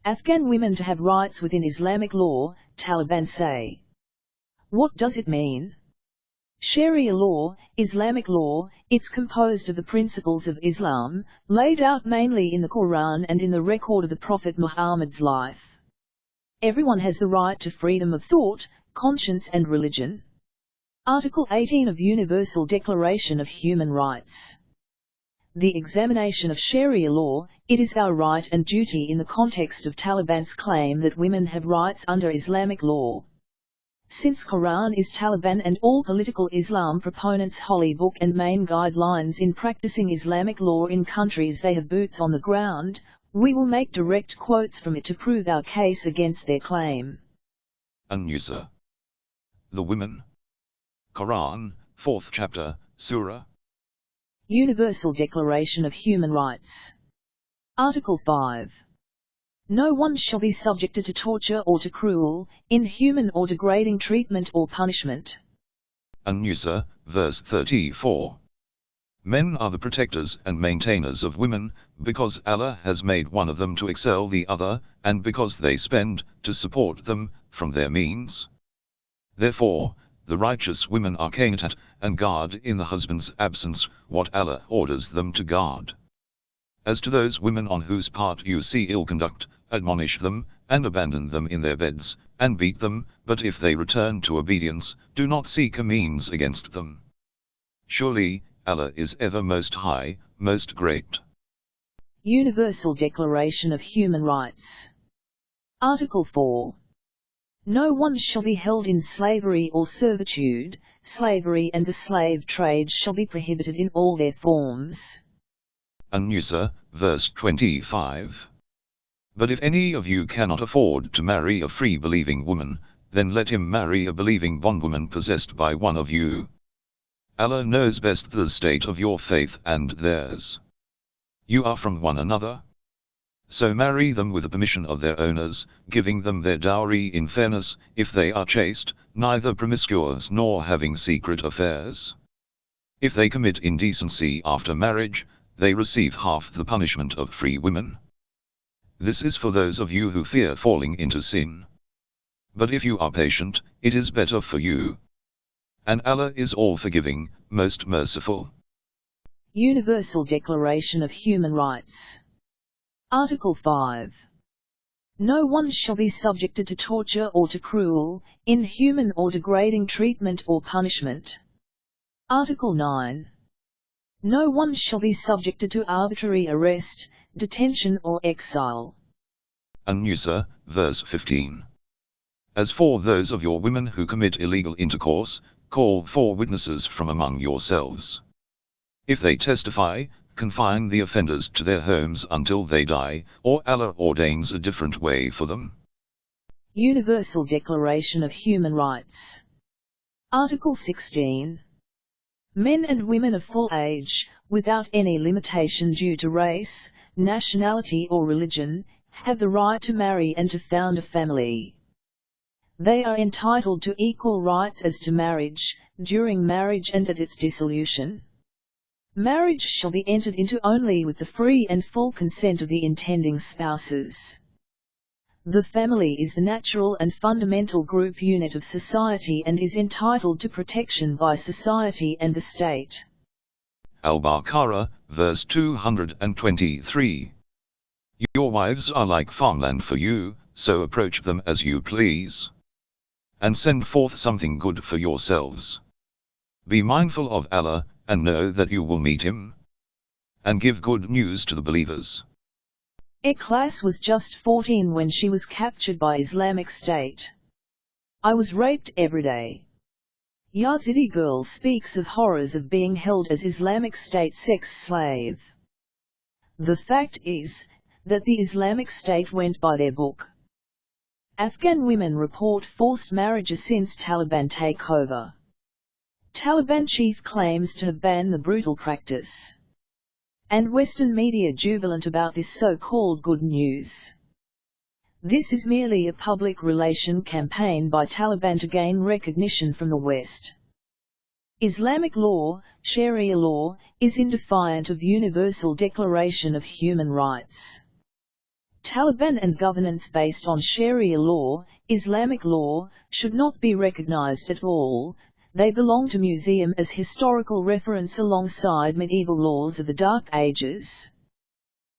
Afghan women to have rights within Islamic law, Taliban say. What does it mean? Sharia law, Islamic law, it's composed of the principles of Islam, laid out mainly in the Quran and in the record of the Prophet Muhammad's life. Everyone has the right to freedom of thought, conscience and religion. Article 18 of Universal Declaration of Human Rights. The examination of Sharia law, it is our right and duty in the context of Taliban's claim that women have rights under Islamic law. Since Quran is Taliban and all political Islam proponents' holy book and main guidelines in practicing Islamic law in countries they have boots on the ground, we will make direct quotes from it to prove our case against their claim. An-Nisa. The Women. Quran, 4th chapter, Surah. Universal Declaration of Human Rights. Article 5. No one shall be subjected to torture or to cruel, inhuman or degrading treatment or punishment. An-Nisa, verse 34. Men are the protectors and maintainers of women, because Allah has made one of them to excel the other, and because they spend, to support them, from their means. Therefore, the righteous women are cared at, and guard in the husband's absence, what Allah orders them to guard. As to those women on whose part you see ill conduct, admonish them, and abandon them in their beds, and beat them, but if they return to obedience, do not seek a means against them. Surely, Allah is ever most high, most great. Universal Declaration of Human Rights. Article 4. No one shall be held in slavery or servitude. Slavery and the slave trade shall be prohibited in all their forms. An-Nisa, verse 25. But if any of you cannot afford to marry a free-believing woman, then let him marry a believing bondwoman possessed by one of you. Allah knows best the state of your faith and theirs. You are from one another. So marry them with the permission of their owners, giving them their dowry in fairness, if they are chaste, neither promiscuous nor having secret affairs. If they commit indecency after marriage, they receive half the punishment of free women. This is for those of you who fear falling into sin. But if you are patient, it is better for you. And Allah is all-forgiving, most merciful. Universal Declaration of Human Rights. Article 5. No one shall be subjected to torture or to cruel, inhuman or degrading treatment or punishment. Article 9. No one shall be subjected to arbitrary arrest, detention or exile. An-Nisa, verse 15. As for those of your women who commit illegal intercourse, call for witnesses from among yourselves. If they testify, confine the offenders to their homes until they die, or Allah ordains a different way for them. Universal Declaration of Human Rights. Article 16. Men and women of full age, without any limitation due to race, nationality or religion, have the right to marry and to found a family. They are entitled to equal rights as to marriage, during marriage and at its dissolution. Marriage shall be entered into only with the free and full consent of the intending spouses. The family is the natural and fundamental group unit of society and is entitled to protection by society and the state. Al-Baqarah, verse 223. Your wives are like farmland for you, so approach them as you please. And send forth something good for yourselves. Be mindful of Allah, and know that you will meet Him. And give good news to the believers. Ikhlas was just 14 when she was captured by Islamic State. I was raped every day. Yazidi girl speaks of horrors of being held as Islamic State sex slave. The fact is, that the Islamic State went by their book. Afghan women report forced marriages since Taliban takeover. Taliban chief claims to have banned the brutal practice. And Western media jubilant about this so-called good news. This is merely a public relation campaign by Taliban to gain recognition from the West. Islamic law, Sharia law, is in defiance of Universal Declaration of Human Rights. Taliban and governance based on Sharia law, Islamic law, should not be recognized at all. They belong to museum as historical reference alongside medieval laws of the Dark Ages.